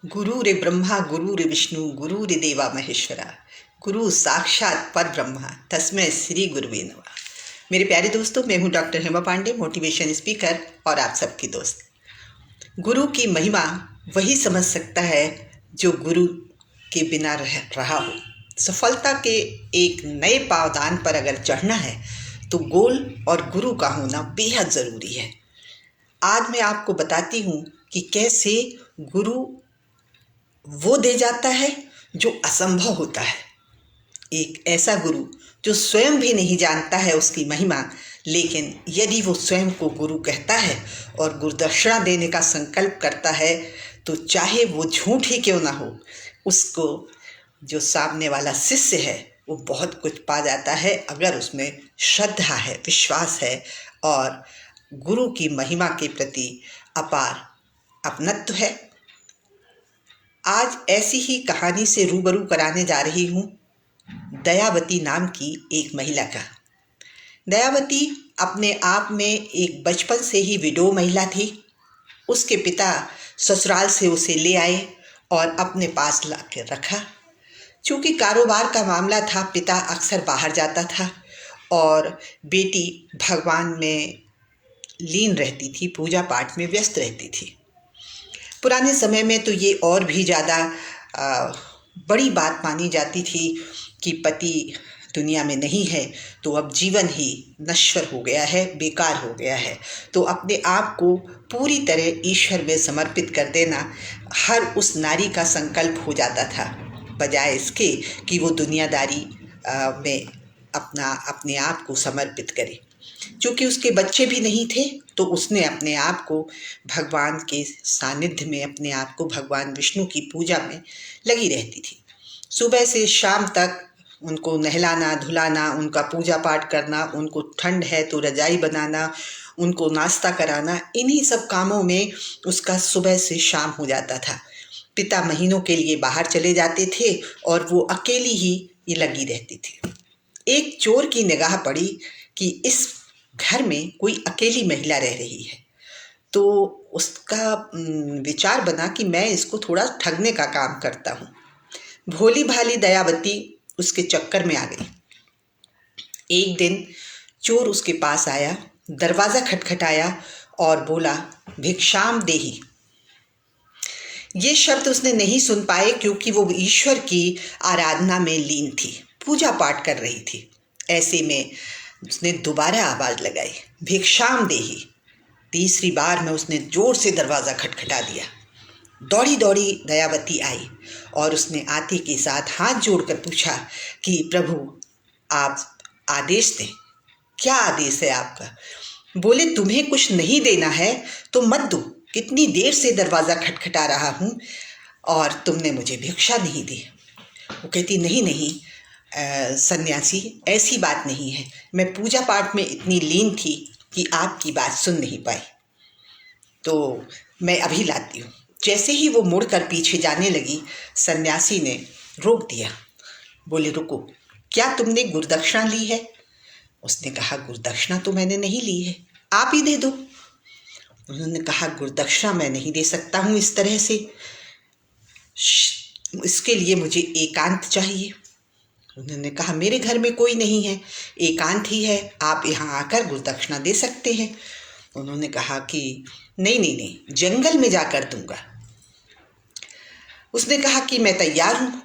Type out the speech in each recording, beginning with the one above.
गुरुरे ब्रह्मा गुरुरे विष्णु गुरुरे देवा महेश्वरा गुरु साक्षात पर ब्रह्मा तस्मै श्री गुरुवे नमः। मेरे प्यारे दोस्तों, मैं हूँ doctor Hema Pande, motivation speaker और आप सबकी दोस्त। गुरु की महिमा वही समझ सकता है जो गुरु के बिना रहा हो। सफलता के एक नए पावदान पर अगर चढ़ना है तो गोल और गुरु का होना बेहद ज़रूरी है। आज मैं आपको बताती हूँ कि कैसे गुरु वो दे जाता है जो असंभव होता है। एक ऐसा गुरु जो स्वयं भी नहीं जानता है उसकी महिमा, लेकिन यदि वो स्वयं को गुरु कहता है और गुरुदक्षिणा देने का संकल्प करता है तो चाहे वो झूठ ही क्यों ना हो, उसको जो सामने वाला शिष्य है वो बहुत कुछ पा जाता है अगर उसमें श्रद्धा है, विश्वास है और गुरु की महिमा के प्रति अपार अपनत्व है। आज ऐसी ही कहानी से रूबरू कराने जा रही हूँ दयावती नाम की एक महिला का। दयावती अपने आप में एक बचपन से ही विडो महिला थी। उसके पिता ससुराल से उसे ले आए और अपने पास ला के रखा। चूँकि कारोबार का मामला था, पिता अक्सर बाहर जाता था और बेटी भगवान में लीन रहती थी, पूजा पाठ में व्यस्त रहती थी। पुराने समय में तो ये और भी ज़्यादा बड़ी बात मानी जाती थी कि पति दुनिया में नहीं है तो अब जीवन ही नश्वर हो गया है, बेकार हो गया है। तो अपने आप को पूरी तरह ईश्वर में समर्पित कर देना हर उस नारी का संकल्प हो जाता था, बजाय इसके कि वो दुनियादारी में अपने आप को समर्पित करे। चूँकि उसके बच्चे भी नहीं थे तो उसने अपने आप को भगवान के सानिध्य में, अपने आप को भगवान विष्णु की पूजा में लगी रहती थी। सुबह से शाम तक उनको नहलाना धुलाना, उनका पूजा पाठ करना, उनको ठंड है तो रजाई बनाना, उनको नाश्ता कराना, इन्हीं सब कामों में उसका सुबह से शाम हो जाता था। पिता महीनों के लिए बाहर चले जाते थे और वो अकेली ही ये लगी रहती थी। एक चोर की निगाह पड़ी कि इस घर में कोई अकेली महिला रह रही है, तो उसका विचार बना कि मैं इसको थोड़ा ठगने का काम करता हूँ। भोली भाली दयावती उसके चक्कर में आ गई। एक दिन चोर उसके पास आया, दरवाज़ा खटखटाया और बोला, भिक्षाम देही। ये शब्द उसने नहीं सुन पाए क्योंकि वो ईश्वर की आराधना में लीन थी, पूजा पाठ कर रही थी। ऐसे में उसने दोबारा आवाज़ लगाई, भिक्षाम देही। तीसरी बार में उसने जोर से दरवाज़ा खटखटा दिया। दौड़ी दौड़ी दयावती आई और उसने आते के साथ हाथ जोड़कर पूछा कि प्रभु आप आदेश दें। क्या आदेश है आपका? बोले, तुम्हें कुछ नहीं देना है तो मत दो, कितनी देर से दरवाज़ा खटखटा रहा हूँ और तुमने मुझे भिक्षा नहीं दी। वो कहती, नहीं सन्यासी, ऐसी बात नहीं है, मैं पूजा पाठ में इतनी लीन थी कि आपकी बात सुन नहीं पाई, तो मैं अभी लाती हूँ। जैसे ही वो मुड़कर पीछे जाने लगी, सन्यासी ने रोक दिया। बोले, रुको, क्या तुमने गुरुदक्षिणा ली है? उसने कहा, गुरुदक्षिणा तो मैंने नहीं ली है, आप ही दे दो। उन्होंने कहा, गुरुदक्षिणा मैं नहीं दे सकता हूँ इस तरह से, इसके लिए मुझे एकांत चाहिए। उन्होंने कहा, मेरे घर में कोई नहीं है, एकांत ही है, आप यहाँ आकर गुरुदक्षिणा दे सकते हैं। उन्होंने कहा कि नहीं, जंगल में जाकर दूंगा। उसने कहा कि मैं तैयार हूँ,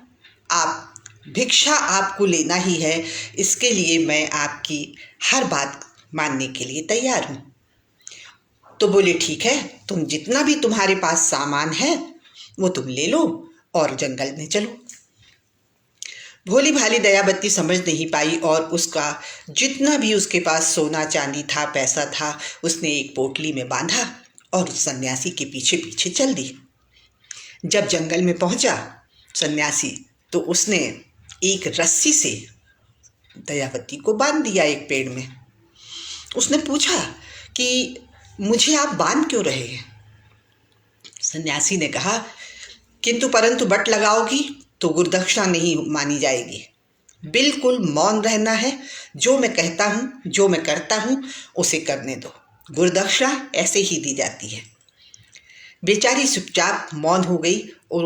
आप भिक्षा आपको लेना ही है, इसके लिए मैं आपकी हर बात मानने के लिए तैयार हूँ। तो बोले, ठीक है, तुम जितना भी तुम्हारे पास सामान है वो तुम ले लो और जंगल में चलो। भोली भाली दयावती समझ नहीं पाई और उसका जितना भी उसके पास सोना चांदी था, पैसा था, उसने एक पोटली में बांधा और उस सन्यासी के पीछे पीछे चल दी। जब जंगल में पहुंचा सन्यासी तो उसने एक रस्सी से दयावती को बांध दिया एक पेड़ में। उसने पूछा कि मुझे आप बांध क्यों रहे हैं? सन्यासी ने कहा, किंतु परंतु बट लगाओगी तो गुरुदक्षिणा नहीं मानी जाएगी। बिल्कुल मौन रहना है, जो मैं कहता हूँ, जो मैं करता हूँ उसे करने दो, गुरुदक्षिणा ऐसे ही दी जाती है। बेचारी चुपचाप मौन हो गई और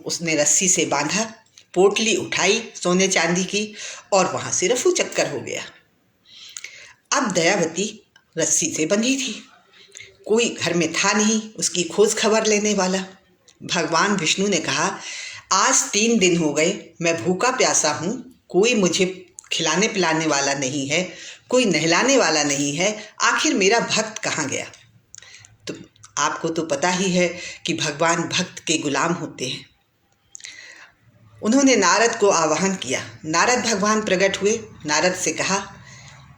उसने रस्सी से बांधा, पोटली उठाई सोने चांदी की और वहाँ से रफू चक्कर हो गया। अब दयावती रस्सी से बंधी थी, कोई घर में था नहीं उसकी खोज खबर लेने वाला। भगवान विष्णु ने कहा, आज 3 दिन हो गए मैं भूखा प्यासा हूँ, कोई मुझे खिलाने पिलाने वाला नहीं है, कोई नहलाने वाला नहीं है, आखिर मेरा भक्त कहाँ गया। तो आपको तो पता ही है कि भगवान भक्त के गुलाम होते हैं। उन्होंने नारद को आवाहन किया। नारद भगवान प्रकट हुए। नारद से कहा,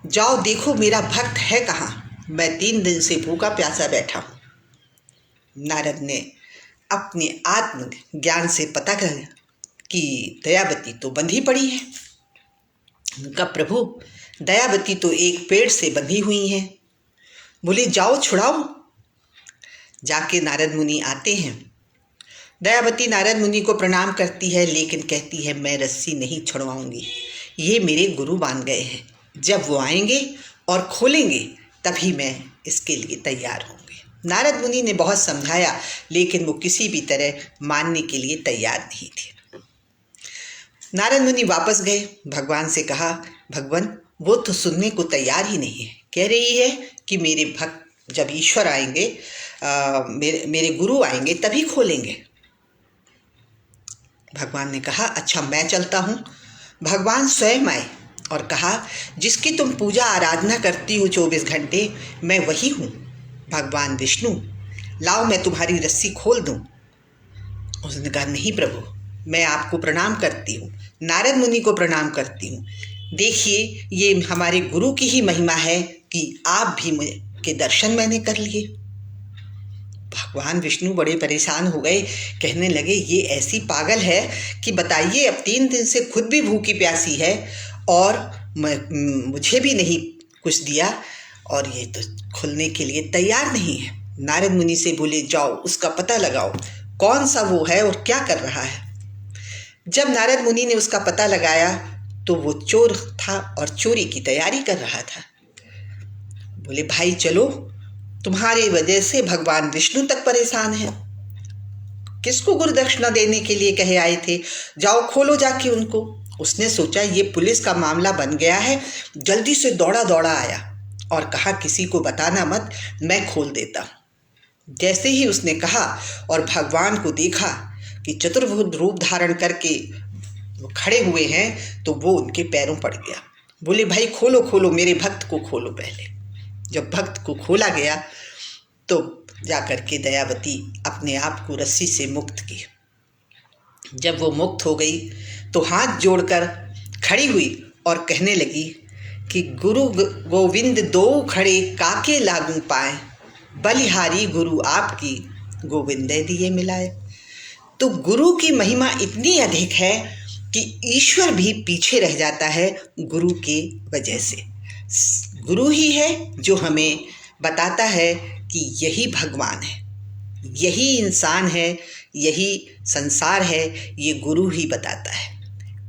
जाओ देखो मेरा भक्त है कहाँ, मैं 3 दिन से भूखा प्यासा बैठा हूँ। नारद ने अपने आत्म ज्ञान से पता कर कि दयावती तो बंधी पड़ी है। उनका प्रभु, दयावती तो एक पेड़ से बंधी हुई है। बोले, जाओ छुड़ाओ। जाके नारद मुनि आते हैं। दयावती नारद मुनि को प्रणाम करती है, लेकिन कहती है, मैं रस्सी नहीं छुड़वाऊंगी, ये मेरे गुरु मान गए हैं, जब वो आएंगे और खोलेंगे तभी मैं इसके लिए तैयार होंगे। नारद मुनि ने बहुत समझाया, लेकिन वो किसी भी तरह मानने के लिए तैयार नहीं थे। नारद मुनि वापस गए। भगवान से कहा, भगवान वो तो सुनने को तैयार ही नहीं है, कह रही है कि मेरे भक्त जब ईश्वर आएंगे, मेरे गुरु आएंगे तभी खोलेंगे। भगवान ने कहा, अच्छा मैं चलता हूँ। भगवान स्वयं आए और कहा, जिसकी तुम पूजा आराधना करती हो 24 घंटे, मैं वही हूँ, भगवान विष्णु, लाओ मैं तुम्हारी रस्सी खोल दूँ। उसने कहा, नहीं प्रभु, मैं आपको प्रणाम करती हूँ, नारद मुनि को प्रणाम करती हूँ। देखिए ये हमारे गुरु की ही महिमा है कि आप भी के दर्शन मैंने कर लिए। भगवान विष्णु बड़े परेशान हो गए, कहने लगे, ये ऐसी पागल है कि बताइए, अब 3 दिन से खुद भी भूखी प्यासी है और मुझे भी नहीं कुछ दिया और ये तो खुलने के लिए तैयार नहीं है। नारद मुनि से बोले, जाओ उसका पता लगाओ, कौन सा वो है और क्या कर रहा है। जब नारद मुनि ने उसका पता लगाया तो वो चोर था और चोरी की तैयारी कर रहा था। बोले, भाई चलो, तुम्हारे वजह से भगवान विष्णु तक परेशान है। किसको गुरुदक्षिणा देने के लिए कहे आए थे, जाओ खोलो जाके उनको। उसने सोचा ये पुलिस का मामला बन गया है, जल्दी से दौड़ा दौड़ा आया और कहा, किसी को बताना मत, मैं खोल देता हूँ। जैसे ही उसने कहा और भगवान को देखा कि चतुर्भुज रूप धारण करके खड़े हुए हैं, तो वो उनके पैरों पड़ गया। बोले, भाई खोलो खोलो, मेरे भक्त को खोलो पहले। जब भक्त को खोला गया तो जाकर के दयावती अपने आप को रस्सी से मुक्त की। जब वो मुक्त हो गई तो हाथ जोड़कर खड़ी हुई और कहने लगी कि गुरु गोविंद दो खड़े काके लागू पाए, बलिहारी गुरु आपकी गोविंदे दिए मिलाए। तो गुरु की महिमा इतनी अधिक है कि ईश्वर भी पीछे रह जाता है गुरु के वजह से। गुरु ही है जो हमें बताता है कि यही भगवान है, यही इंसान है, यही संसार है, ये गुरु ही बताता है।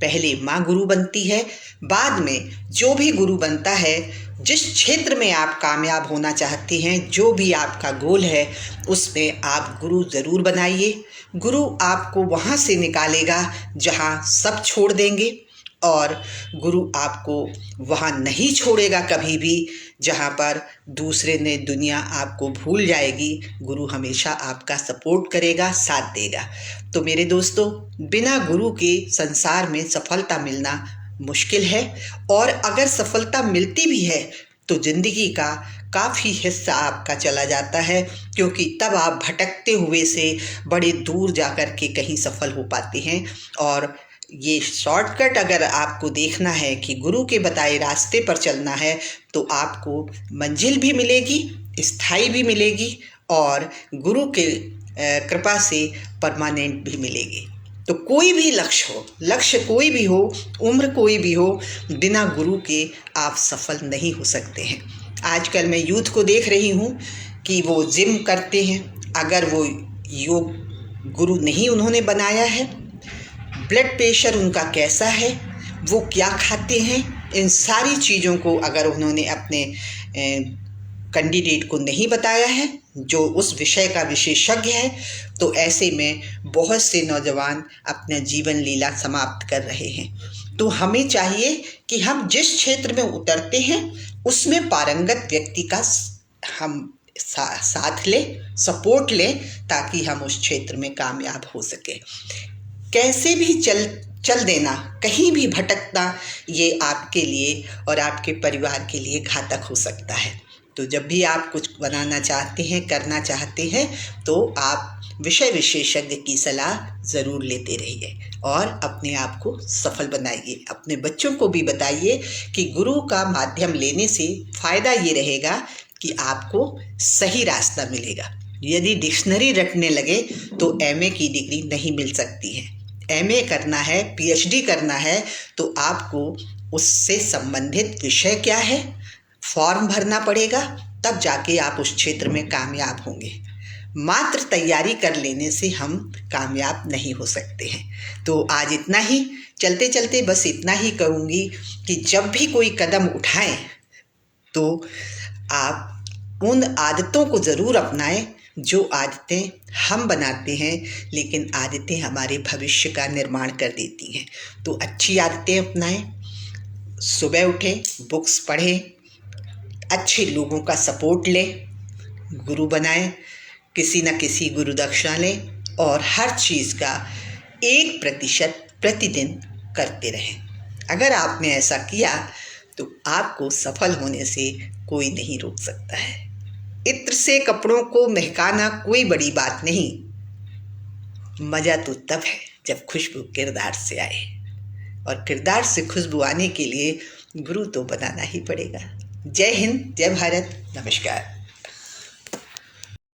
पहले माँ गुरु बनती है, बाद में जो भी गुरु बनता है, जिस क्षेत्र में आप कामयाब होना चाहते हैं, जो भी आपका गोल है, उसमें आप गुरु ज़रूर बनाइए। गुरु आपको वहाँ से निकालेगा जहाँ सब छोड़ देंगे, और गुरु आपको वहाँ नहीं छोड़ेगा कभी भी जहाँ पर दूसरे ने दुनिया आपको भूल जाएगी। गुरु हमेशा आपका सपोर्ट करेगा, साथ देगा। तो मेरे दोस्तों, बिना गुरु के संसार में सफलता मिलना मुश्किल है, और अगर सफलता मिलती भी है तो ज़िंदगी का काफ़ी हिस्सा आपका चला जाता है, क्योंकि तब आप भटकते हुए से बड़े दूर जाकर के कहीं सफल हो पाते हैं। और ये शॉर्टकट अगर आपको देखना है कि गुरु के बताए रास्ते पर चलना है, तो आपको मंजिल भी मिलेगी, स्थाई भी मिलेगी, और गुरु के कृपा से परमानेंट भी मिलेगी। तो कोई भी लक्ष्य कोई भी हो, उम्र कोई भी हो, बिना गुरु के आप सफल नहीं हो सकते हैं। आजकल मैं यूथ को देख रही हूँ कि वो जिम करते हैं, अगर वो योग गुरु नहीं उन्होंने बनाया है, ब्लड प्रेशर उनका कैसा है, वो क्या खाते हैं, इन सारी चीज़ों को अगर उन्होंने अपने कैंडिडेट को नहीं बताया है, जो उस विषय का विशेषज्ञ है, तो ऐसे में बहुत से नौजवान अपना जीवन लीला समाप्त कर रहे हैं। तो हमें चाहिए कि हम जिस क्षेत्र में उतरते हैं उसमें पारंगत व्यक्ति का हम साथ लें, सपोर्ट लें, ताकि हम उस क्षेत्र में कामयाब हो सके। कैसे भी चल देना, कहीं भी भटकना, ये आपके लिए और आपके परिवार के लिए घातक हो सकता है। तो जब भी आप कुछ बनाना चाहते हैं, करना चाहते हैं, तो आप विषय विशेषज्ञ की सलाह ज़रूर लेते रहिए और अपने आप को सफल बनाइए। अपने बच्चों को भी बताइए कि गुरु का माध्यम लेने से फ़ायदा ये रहेगा कि आपको सही रास्ता मिलेगा। यदि डिक्शनरी रटने लगे तो एमए की डिग्री नहीं मिल सकती है। एमए करना है, पीएचडी करना है, तो आपको उससे संबंधित विषय क्या है, फॉर्म भरना पड़ेगा, तब जाके आप उस क्षेत्र में कामयाब होंगे। मात्र तैयारी कर लेने से हम कामयाब नहीं हो सकते हैं। तो आज इतना ही, चलते चलते बस इतना ही कहूँगी कि जब भी कोई कदम उठाएं तो आप उन आदतों को ज़रूर अपनाएं जो आदतें हम बनाते हैं, लेकिन आदतें हमारे भविष्य का निर्माण कर देती हैं। तो अच्छी आदतें अपनाएं, सुबह उठें, बुक्स पढ़ें, अच्छे लोगों का सपोर्ट लें, गुरु बनाएं, किसी न किसी गुरु दक्षिणा लें और हर चीज़ का 1% प्रतिदिन करते रहें। अगर आपने ऐसा किया तो आपको सफल होने से कोई नहीं रोक सकता है। इत्र से कपड़ों को महकाना कोई बड़ी बात नहीं, मज़ा तो तब है जब खुशबू किरदार से आए, और किरदार से खुशबू आने के लिए गुरु तो बनाना ही पड़ेगा। जय हिंद, जय भारत, नमस्कार।